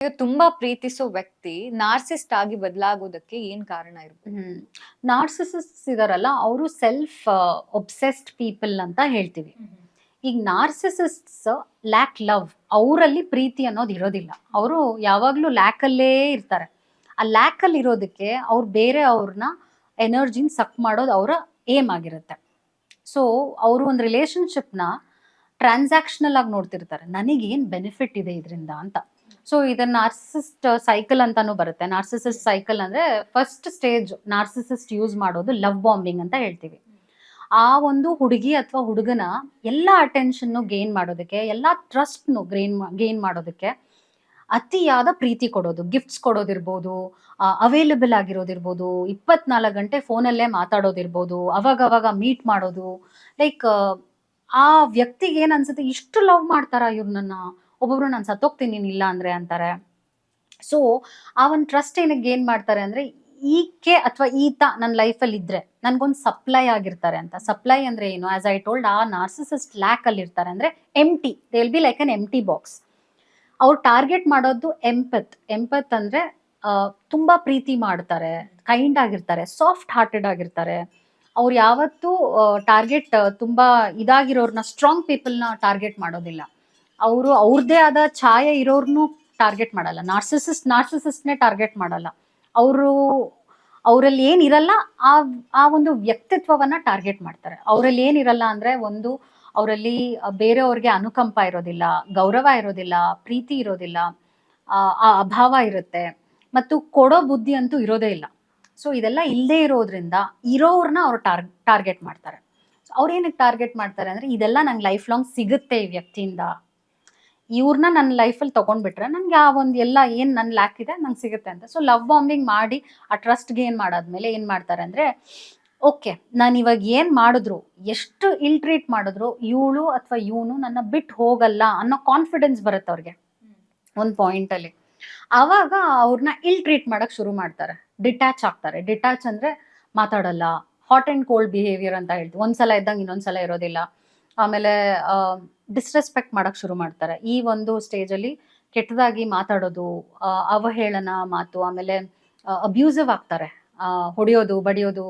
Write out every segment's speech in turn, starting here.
ತುಂಬಾ ಪ್ರೀತಿಸೋ ವ್ಯಕ್ತಿ ನಾರ್ಸಿಸ್ಟ್ ಆಗಿ ಬದಲಾಗೋದಕ್ಕೆ ಏನ್ ಕಾರಣ ಇರ್ಬೋದು? ನಾರ್ಸಿಸಿಸ್ಟ್ಸ್ ಇದಾರಲ್ಲ ಅವರು ಸೆಲ್ಫ್ ಒಬ್ಸೆಸ್ಡ್ ಪೀಪಲ್ ಅಂತ ಹೇಳ್ತೀವಿ. ಈಗ ನಾರ್ಸಿಸಿಸ್ಟ್ಸ್ ಲ್ಯಾಕ್ ಲವ್, ಅವರಲ್ಲಿ ಪ್ರೀತಿ ಅನ್ನೋದು ಇರೋದಿಲ್ಲ. ಅವರು ಯಾವಾಗ್ಲೂ ಲ್ಯಾಕಲ್ಲೇ ಇರ್ತಾರೆ. ಆ ಲ್ಯಾಕಲ್ಲಿ ಇರೋದಕ್ಕೆ ಅವ್ರು ಬೇರೆ ಅವ್ರನ್ನ ಎನರ್ಜಿನ ಸಕ್ ಮಾಡೋದು ಅವರ ಏಮ್ ಆಗಿರುತ್ತೆ. ಸೊ ಅವರು ಒಂದು ರಿಲೇಶನ್ಶಿಪ್ನ ಟ್ರಾನ್ಸಾಕ್ಷನಲ್ ಆಗಿ ನೋಡ್ತಿರ್ತಾರೆ, ನನಗೇನು ಬೆನಿಫಿಟ್ ಇದೆ ಇದರಿಂದ ಅಂತ. ಸೊ ಇದನ್ನ ನಾರ್ಸಿಸಿಸ್ಟ್ ಸೈಕಲ್ ಅಂತಾನು ಬರುತ್ತೆ. ನಾರ್ಸಿಸಿಸ್ಟ್ ಸೈಕಲ್ ಅಂದ್ರೆ ಫಸ್ಟ್ ಸ್ಟೇಜ್ ನಾರ್ಸಿಸಿಸ್ಟ್ ಯೂಸ್ ಮಾಡೋದು ಲವ್ ಬಾಂಬಿಂಗ್ ಅಂತ ಹೇಳ್ತೀವಿ. ಆ ಒಂದು ಹುಡುಗಿ ಅಥವಾ ಹುಡುಗನ ಎಲ್ಲ ಅಟೆನ್ಷನ್ ಗೇನ್ ಮಾಡೋದಕ್ಕೆ, ಎಲ್ಲ ಟ್ರಸ್ಟ್ನು ಗೇನ್ ಮಾಡೋದಕ್ಕೆ ಅತಿಯಾದ ಪ್ರೀತಿ ಕೊಡೋದು, ಗಿಫ್ಟ್ಸ್ ಕೊಡೋದಿರ್ಬೋದು, ಅವೈಲೇಬಲ್ ಆಗಿರೋದಿರ್ಬೋದು, 24 ಗಂಟೆ ಫೋನಲ್ಲೇ ಮಾತಾಡೋದಿರ್ಬೋದು, ಅವಾಗ ಮೀಟ್ ಮಾಡೋದು. ಲೈಕ್ ಆ ವ್ಯಕ್ತಿಗೆ ಏನ್ ಅನ್ಸುತ್ತೆ, ಇಷ್ಟು ಲವ್ ಮಾಡ್ತಾರ ಇವ್ರನ್ನ, ಒಬ್ಬೊಬ್ರು ನಾನು ಸತ್ತೋಗ್ತೀನಿ ಇಲ್ಲ ಅಂದ್ರೆ ಅಂತಾರೆ. ಸೊ ಆ ಒಂದು ಟ್ರಸ್ಟ್ ಏನಕ್ಕೆ ಗೇನ್ ಮಾಡ್ತಾರೆ ಅಂದ್ರೆ, ಈಕೆ ಅಥವಾ ಈತ ನನ್ನ ಲೈಫಲ್ಲಿ ಇದ್ರೆ ನನ್ಗೊಂದು ಸಪ್ಲೈ ಆಗಿರ್ತಾರೆ ಅಂತ. ಸಪ್ಲೈ ಅಂದ್ರೆ ಏನು? ಆಸ್ ಐ ಟೋಲ್ಡ್, ಆ ನಾರ್ಸಿಸಿಸ್ಟ್ ಲ್ಯಾಕ್ ಅಲ್ಲಿ ಇರ್ತಾರೆ ಅಂದ್ರೆ empty, they will be like an empty box. ಅವ್ರು ಟಾರ್ಗೆಟ್ ಮಾಡೋದು ಎಂಪತ್ ಅಂದ್ರೆ ತುಂಬಾ ಪ್ರೀತಿ ಮಾಡ್ತಾರೆ, ಕೈಂಡ್ ಆಗಿರ್ತಾರೆ, ಸಾಫ್ಟ್ ಹಾರ್ಟೆಡ್ ಆಗಿರ್ತಾರೆ. ಅವ್ರು ಯಾವತ್ತೂ ಟಾರ್ಗೆಟ್ ತುಂಬಾ ಇದಾಗಿರೋರ್ನ, ಸ್ಟ್ರಾಂಗ್ ಪೀಪಲ್ನ ಟಾರ್ಗೆಟ್ ಮಾಡೋದಿಲ್ಲ. ಅವರು ಅವ್ರದ್ದೇ ಆದ ಛಾಯೆ ಇರೋರ್ನು ಟಾರ್ಗೆಟ್ ಮಾಡಲ್ಲ. ನಾರ್ಸಿಸಿಸ್ಟ್ನೇ ಟಾರ್ಗೆಟ್ ಮಾಡಲ್ಲ. ಅವರು ಅವರಲ್ಲಿ ಏನಿರಲ್ಲ ಆ ಆ ಒಂದು ವ್ಯಕ್ತಿತ್ವವನ್ನ ಟಾರ್ಗೆಟ್ ಮಾಡ್ತಾರೆ. ಅವರಲ್ಲಿ ಏನಿರಲ್ಲ ಅಂದ್ರೆ, ಒಂದು ಅವರಲ್ಲಿ ಬೇರೆಯವ್ರಿಗೆ ಅನುಕಂಪ ಇರೋದಿಲ್ಲ, ಗೌರವ ಇರೋದಿಲ್ಲ, ಪ್ರೀತಿ ಇರೋದಿಲ್ಲ, ಆ ಅಭಾವ ಇರುತ್ತೆ, ಮತ್ತು ಕೊಡೋ ಬುದ್ಧಿ ಅಂತೂ ಇರೋದೇ ಇಲ್ಲ. ಸೊ ಇದೆಲ್ಲ ಇಲ್ಲದೆ ಇರೋದ್ರಿಂದ ಇರೋರ್ನ ಅವ್ರು ಟಾರ್ಗೆಟ್ ಮಾಡ್ತಾರೆ. ಅವ್ರು ಏನಕ್ಕೆ ಟಾರ್ಗೆಟ್ ಮಾಡ್ತಾರೆ ಅಂದ್ರೆ, ಇದೆಲ್ಲ ನಂಗೆ ಲೈಫ್ ಲಾಂಗ್ ಸಿಗುತ್ತೆ ಈ ವ್ಯಕ್ತಿಯಿಂದ, ಇವ್ರನ್ನ ನನ್ನ ಲೈಫಲ್ಲಿ ತಗೊಂಡ್ಬಿಟ್ರೆ ನನ್ಗೆ ಆ ಒಂದು ಎಲ್ಲ ಏನ್ ನನ್ ಲ್ಯಾಕ್ ಇದೆ ನಂಗೆ ಸಿಗುತ್ತೆ ಅಂತ. ಸೊ ಲವ್ ಬಾಂಬಿಂಗ್ ಮಾಡಿ ಆ ಟ್ರಸ್ಟ್ ಗೇನ್ ಮಾಡಾದ್ಮೇಲೆ ಏನ್ ಮಾಡ್ತಾರೆ ಅಂದ್ರೆ, ಓಕೆ ನಾನು ಇವಾಗ ಏನ್ ಮಾಡಿದ್ರು, ಎಷ್ಟು ಇಲ್ ಟ್ರೀಟ್ ಮಾಡಿದ್ರು, ಇವಳು ಅಥವಾ ಇವನು ನನ್ನ ಬಿಟ್ಟು ಹೋಗಲ್ಲ ಅನ್ನೋ ಕಾನ್ಫಿಡೆನ್ಸ್ ಬರುತ್ತೆ ಅವ್ರಿಗೆ ಒಂದು ಪಾಯಿಂಟ್ ಅಲ್ಲಿ. ಆವಾಗ ಅವ್ರನ್ನ ಇಲ್ ಟ್ರೀಟ್ ಮಾಡಕ್ ಶುರು ಮಾಡ್ತಾರೆ, ಡಿಟ್ಯಾಚ್ ಆಗ್ತಾರೆ. ಡಿಟ್ಯಾಚ್ ಅಂದ್ರೆ ಮಾತಾಡಲ್ಲ, ಹಾಟ್ ಅಂಡ್ ಕೋಲ್ಡ್ ಬಿಹೇವಿಯರ್ ಅಂತ ಹೇಳ್ತೀವಿ. ಒಂದ್ಸಲ ಇದ್ದಂಗೆ ಇನ್ನೊಂದ್ಸಲ ಇರೋದಿಲ್ಲ. ಆಮೇಲೆ ಡಿಸ್ರೆಸ್ಪೆಕ್ಟ್ ಮಾಡಕ್ ಶುರು ಮಾಡ್ತಾರೆ. ಈ ಒಂದು ಸ್ಟೇಜ್ ಅಲ್ಲಿ ಕೆಟ್ಟದಾಗಿ ಮಾತಾಡೋದು, ಅವಹೇಳನ ಮಾತು, ಆಮೇಲೆ ಅಬ್ಯೂಸಿವ್ ಆಗ್ತಾರೆ, ಹೊಡೆಯೋದು, ಬಡಿಯೋದು.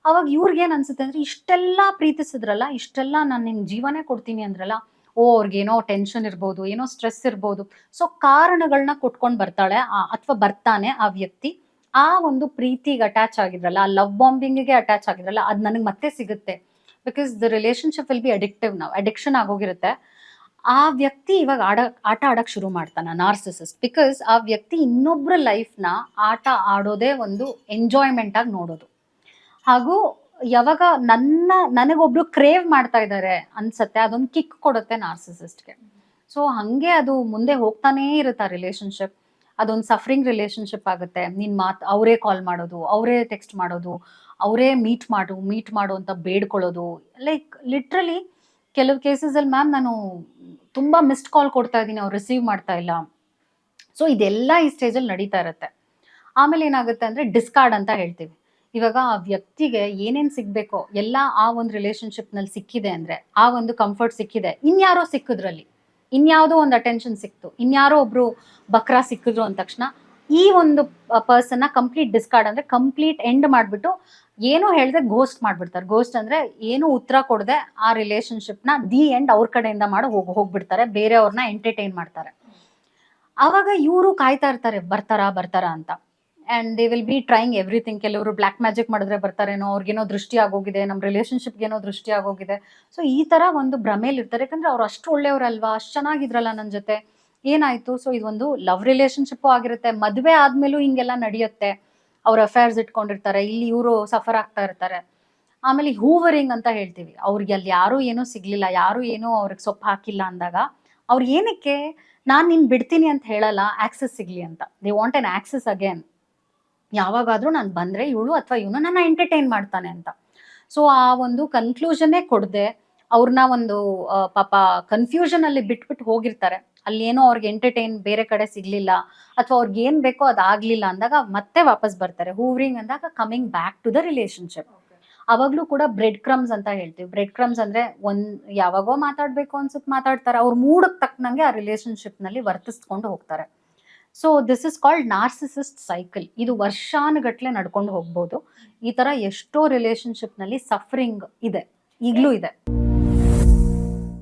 ಅವಾಗ ಇವ್ರಿಗೇನ್ ಅನ್ಸುತ್ತೆ ಅಂದ್ರೆ, ಇಷ್ಟೆಲ್ಲ ಪ್ರೀತಿಸಿದ್ರಲ್ಲ, ಇಷ್ಟೆಲ್ಲ ನಾನು ನಿಮ್ ಜೀವನೇ ಕೊಡ್ತೀನಿ ಅಂದ್ರಲ್ಲ, ಓ ಅವ್ರಿಗೇನೋ ಟೆನ್ಷನ್ ಇರ್ಬೋದು, ಏನೋ ಸ್ಟ್ರೆಸ್ ಇರ್ಬೋದು. ಸೊ ಕಾರಣಗಳನ್ನ ಕೊಟ್ಕೊಂಡು ಬರ್ತಾಳೆ ಅಥವಾ ಬರ್ತಾನೆ ಆ ವ್ಯಕ್ತಿ. ಆ ಒಂದು ಪ್ರೀತಿಗೆ ಅಟ್ಯಾಚ್ ಆಗಿದ್ರಲ್ಲ, ಆ ಲವ್ ಬಾಂಬಿಂಗ್ಗೆ ಅಟ್ಯಾಚ್ ಆಗಿದ್ರಲ್ಲ, ಅದು ನನಗೆ ಮತ್ತೆ ಸಿಗುತ್ತೆ. Because the relationship will be addictive, ನಾವು ಅಡಿಕ್ಷನ್ ಆಗೋಗಿರುತ್ತೆ. ಆ ವ್ಯಕ್ತಿ ಇವಾಗ ಆಟ ಆಡಕ್ ಶುರು ಮಾಡ್ತಾನ ನಾರ್ಸಿಸಿಸ್ಟ್. ಬಿಕಾಸ್ ಆ ವ್ಯಕ್ತಿ ಇನ್ನೊಬ್ರ ಲೈಫ್ನ ಆಟ ಆಡೋದೇ ಒಂದು ಎಂಜಾಯ್ಮೆಂಟ್ ಆಗಿ ನೋಡೋದು. ಹಾಗೂ ಯಾವಾಗ ನನಗೊಬ್ರು ಕ್ರೇವ್ ಮಾಡ್ತಾ ಇದ್ದಾರೆ ಅನ್ಸತ್ತೆ, ಅದೊಂದು ಕಿಕ್ ಕೊಡುತ್ತೆ ನಾರ್ಸಿಸಿಸ್ಟ್ಗೆ. ಸೊ ಹಂಗೆ ಅದು ಮುಂದೆ ಹೋಗ್ತಾನೇ ಇರುತ್ತೆ ಆ ರಿಲೇಶನ್ಶಿಪ್. ಅದೊಂದು ಸಫರಿಂಗ್ ರಿಲೇಶನ್ಶಿಪ್ ಆಗುತ್ತೆ. ಅವರೇ ಕಾಲ್ ಮಾಡೋದು, ಅವರೇ ಟೆಕ್ಸ್ಟ್ ಮಾಡೋದು, ಅವರೇ ಮೀಟ್ ಮಾಡು ಅಂತ ಬೇಡ್ಕೊಳ್ಳೋದು. ಲೈಕ್ ಲಿಟ್ರಲಿ ಕೆಲವು ಕೇಸಸ್ ಅಲ್ಲಿ, ಮ್ಯಾಮ್ ನಾನು ತುಂಬಾ ಮಿಸ್ಡ್ ಕಾಲ್ ಕೊಡ್ತಾ ಇದ್ದೀನಿ, ಅವ್ರು ರಿಸೀವ್ ಮಾಡ್ತಾ ಇಲ್ಲ. ಸೊ ಇದೆಲ್ಲ ಈ ಸ್ಟೇಜಲ್ಲಿ ನಡೀತಾ ಇರುತ್ತೆ. ಆಮೇಲೆ ಏನಾಗುತ್ತೆ ಅಂದ್ರೆ, ಡಿಸ್ಕಾರ್ಡ್ ಅಂತ ಹೇಳ್ತೀವಿ. ಇವಾಗ ಆ ವ್ಯಕ್ತಿಗೆ ಏನೇನ್ ಸಿಗ್ಬೇಕೋ ಎಲ್ಲ ಆ ಒಂದು ರಿಲೇಶನ್ಶಿಪ್ ನಲ್ಲಿ ಸಿಕ್ಕಿದೆ ಅಂದ್ರೆ, ಆ ಒಂದು ಕಂಫರ್ಟ್ ಸಿಕ್ಕಿದೆ, ಇನ್ಯಾರೋ ಸಿಕ್ಕಿದ್ರಲ್ಲಿ, ಇನ್ಯಾವುದೋ ಒಂದು ಅಟೆನ್ಷನ್ ಸಿಕ್ತು, ಇನ್ಯಾರೋ ಒಬ್ರು ಬಕ್ರಾ ಸಿಕ್ಕಿದ್ರು ಅಂದ ತಕ್ಷಣ ಈ ಒಂದು ಪರ್ಸನ್ ಕಂಪ್ಲೀಟ್ ಡಿಸ್ಕಾರ್ಡ್ ಅಂದ್ರೆ ಕಂಪ್ಲೀಟ್ ಎಂಡ್ ಮಾಡ್ಬಿಟ್ಟು, ಏನೋ ಹೇಳ್ದೆ ಗೋಸ್ಟ್ ಮಾಡ್ಬಿಡ್ತಾರೆ. ಗೋಸ್ಟ್ ಅಂದ್ರೆ ಏನು ಉತ್ತರ ಕೊಡದೆ ಆ ರಿಲೇಶನ್ಶಿಪ್ ನ ದಿ ಎಂಡ್ ಅವ್ರ ಕಡೆಯಿಂದ ಮಾಡಿ ಹೋಗ್ಬಿಡ್ತಾರೆ, ಬೇರೆಯವ್ರನ್ನ ಎಂಟರ್ಟೈನ್ ಮಾಡ್ತಾರೆ. ಆವಾಗ ಇವರು ಕಾಯ್ತಾ ಇರ್ತಾರೆ, ಬರ್ತಾರಾ ಅಂತ. And they will B trying everything. ಕೆಲವರು ಬ್ಲಾಕ್ ಮ್ಯಾಜಿಕ್ ಮಾಡಿದ್ರೆ ಬರ್ತಾರೇನೋ, ಅವ್ರಿಗೇನೋ ದೃಷ್ಟಿ ಆಗೋಗಿದೆ, ನಮ್ಮ ರಿಲೇಶನ್ಶಿಪ್ಗೆ ಏನೋ ದೃಷ್ಟಿ ಆಗೋಗಿದೆ. ಸೊ ಈ ತರ ಒಂದು ಭ್ರಮೇಲಿ ಇರ್ತಾರೆ. ಯಾಕಂದ್ರೆ ಅವ್ರು ಅಷ್ಟು ಒಳ್ಳೆಯವ್ರಲ್ವಾ, ಅಷ್ಟು ಚೆನ್ನಾಗಿದ್ರಲ್ಲ ನನ್ನ ಜೊತೆ, ಏನಾಯ್ತು? ಸೊ ಇದೊಂದು ಲವ್ ರಿಲೇಶನ್ಶಿಪ್ ಆಗಿರುತ್ತೆ. ಮದುವೆ ಆದ್ಮೇಲೂ ಹಿಂಗೆಲ್ಲ ನಡೆಯುತ್ತೆ. ಅವ್ರ ಅಫೇರ್ಸ್ ಇಟ್ಕೊಂಡಿರ್ತಾರೆ, ಇಲ್ಲಿ ಇವರು ಸಫರ್ ಆಗ್ತಾ ಇರ್ತಾರೆ. ಆಮೇಲೆ ಹೂವರಿಂಗ್ ಅಂತ ಹೇಳ್ತೀವಿ. ಅವ್ರಿಗೆ ಅಲ್ಲಿ ಯಾರು ಏನೂ ಸಿಗ್ಲಿಲ್ಲ, ಯಾರು ಏನೋ ಅವ್ರಿಗೆ ಸೊಪ್ಪು ಹಾಕಿಲ್ಲ ಅಂದಾಗ ಅವ್ರು ಏನಕ್ಕೆ ನಾನ್ ನಿನ್ ಬಿಡ್ತೀನಿ ಅಂತ ಹೇಳಲ್ಲ, ಆಕ್ಸೆಸ್ ಸಿಗ್ಲಿ ಅಂತ. They want N access again. ಯಾವಾಗಾದ್ರೂ ನಾನು ಬಂದ್ರೆ ಇವಳು ಅಥವಾ ಇವನು ನನ್ನ ಎಂಟರ್ಟೈನ್ ಮಾಡ್ತಾನೆ ಅಂತ. ಸೊ ಆ ಒಂದು ಕನ್ಕ್ಲೂಷನ್ನೇ ಕೊಡದೆ ಅವ್ರನ್ನ ಒಂದು ಪಾಪ ಕನ್ಫ್ಯೂಷನ್ ಅಲ್ಲಿ ಬಿಟ್ಬಿಟ್ಟು ಹೋಗಿರ್ತಾರೆ. ಅಲ್ಲಿ ಏನೋ ಅವ್ರಿಗೆ ಎಂಟರ್ಟೈನ್ ಬೇರೆ ಕಡೆ ಸಿಗ್ಲಿಲ್ಲ, ಅಥವಾ ಅವ್ರಿಗೆ ಏನ್ ಬೇಕೋ ಅದಾಗ್ಲಿಲ್ಲ ಅಂದಾಗ ಮತ್ತೆ ವಾಪಸ್ ಬರ್ತಾರೆ. ಹೂವರಿಂಗ್ ಅಂದಾಗ coming back to the relationship. ಅವಾಗ್ಲೂ ಕೂಡ ಬ್ರೆಡ್ ಕ್ರಮ್ಸ್ ಅಂತ ಹೇಳ್ತೀವಿ. ಬ್ರೆಡ್ ಕ್ರಮ್ಸ್ ಅಂದ್ರೆ ಯಾವಾಗೋ ಮಾತಾಡ್ಬೇಕು ಅನ್ಸುತ್ತೆ ಮಾತಾಡ್ತಾರೆ, ಅವ್ರ ಮೂಡಕ್ ತಕ್ಕನಂಗೆ ಆ ರಿಲೇಶನ್ಶಿಪ್ ನಲ್ಲಿ ವರ್ತಿಸ್ಕೊಂಡು ಹೋಗ್ತಾರೆ. So this is called narcissist cycle. ಇದು ವರ್ಷಾನುಗಟ್ಲೆ ನಡ್ಕೊಂಡು ಹೋಗ್ಬೋದು. ಈ ತರ ಎಷ್ಟೋ ರಿಲೇಶನ್ಶಿಪ್ ನಲ್ಲಿ ಸಫರಿಂಗ್ ಇದೆ, ಈಗಲೂ ಇದೆ.